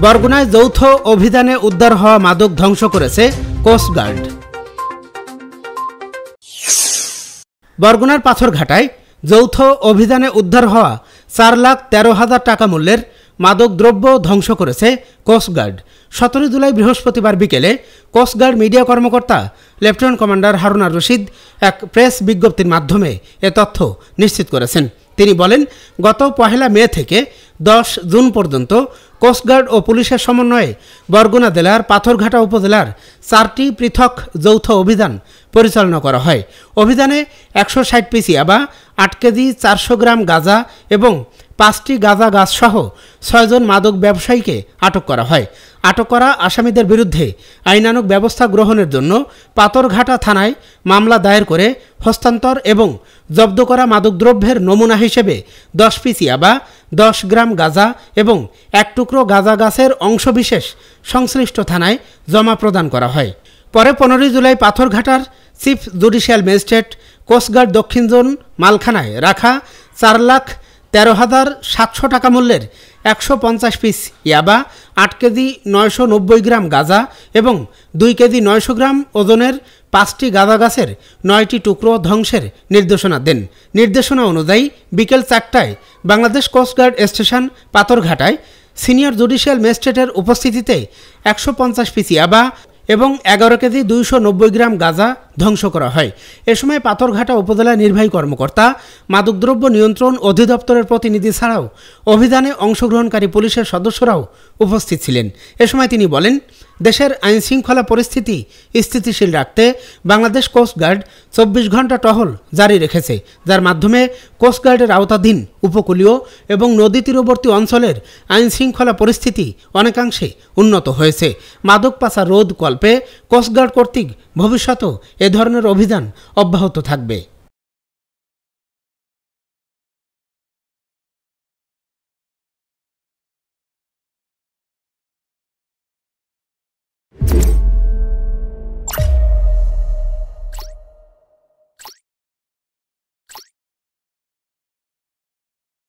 বরগুনায় যৌথ অভিযানে উদ্ধার হওয়া মাদক ধ্বংস করেছে কোস্টগার্ড। বরগুনার পাথরঘাটায় যৌথ অভিযানে উদ্ধার হওয়া 4,13,000 টাকা মূল্যের মাদকদ্রব্য ধ্বংস করেছে কোস্টগার্ড। 17 জুলাই বৃহস্পতিবার বিকেলে কোস্টগার্ড মিডিয়া কর্মকর্তা লেফটেন্যান্ট কমান্ডার হারুন আর রশিদ এক প্রেস বিজ্ঞপ্তির মাধ্যমে এ তথ্য নিশ্চিত করেছেন। তিনি বলেন, গত 1 মে থেকে 10 জুন পর্যন্ত কোস্টগার্ড ও পুলিশের সমন্বয়ে বরগুনা জেলার পাথরঘাটা উপজেলার 4টি পৃথক যৌথ অভিযান পরিচালনা করা হয়। অভিযানে 160 পিস ইয়াবা, 8 কেজি 400 গ্রাম গাঁজা এবং 5টি গাঁজা গাছসহ 6 জন মাদক ব্যবসায়ীকে আটক করা হয়। আটক করা আসামিদের বিরুদ্ধে আইনানুগ ব্যবস্থা গ্রহণের জন্য পাথরঘাটা থানায় মামলা দায়ের করে হস্তান্তর এবং জব্দ করা মাদকদ্রব্যের নমুনা হিসেবে 10 পিস ইয়াবা, 10 গ্রাম গাঁজা এবং 1 টুকরো গাঁজা গাছের অংশবিশেষ সংশ্লিষ্ট থানায় জমা প্রদান করা হয়। পরে 15 জুলাই পাথরঘাটার চিফ জুডিশিয়াল ম্যাজিস্ট্রেট কোস্টগার্ড দক্ষিণ জোন মালখানায় রাখা 4,13,700 টাকা মূল্যের 150 পিস ইয়াবা, 8 কেজি 990 গ্রাম গাঁজা এবং 2 কেজি 900 গ্রাম ওজনের 5টি গাঁজা গাছের 9টি টুকরো ধ্বংসের নির্দেশনা দেন। নির্দেশনা অনুযায়ী বিকেল 4টায় বাংলাদেশ কোস্টগার্ড স্টেশন পাথরঘাটায় সিনিয়র জুডিশিয়াল ম্যাজিস্ট্রেটের উপস্থিতিতে 150 পিস ইয়াবা এবং 11 কেজি 290 গ্রাম গাঁজা ধ্বংস করা হয়। এ সময় পাথরঘাটা উপজেলা নির্বাহী কর্মকর্তা, মাদকদ্রব্য নিয়ন্ত্রণ অধিদপ্তরের প্রতিনিধি ছাড়াও অভিযানে অংশগ্রহণকারী পুলিশের সদস্যরাও উপস্থিত ছিলেন। এ সময় তিনি বলেন, দেশের আইনশৃঙ্খলা পরিস্থিতি স্থিতিশীল রাখতে বাংলাদেশ কোস্টগার্ড 24 ঘন্টা টহল জারি রেখেছে, যার মাধ্যমে কোস্টগার্ডের আওতাধীন উপকূলীয় এবং নদী তীরবর্তী অঞ্চলের আইনশৃঙ্খলা পরিস্থিতি অনেকাংশে উন্নত হয়েছে। মাদক পাচার রোধ কল্পে কোস্টগার্ড কর্তৃক ভবিষ্যতেও এ ধরনের অভিযান অব্যাহত থাকবে।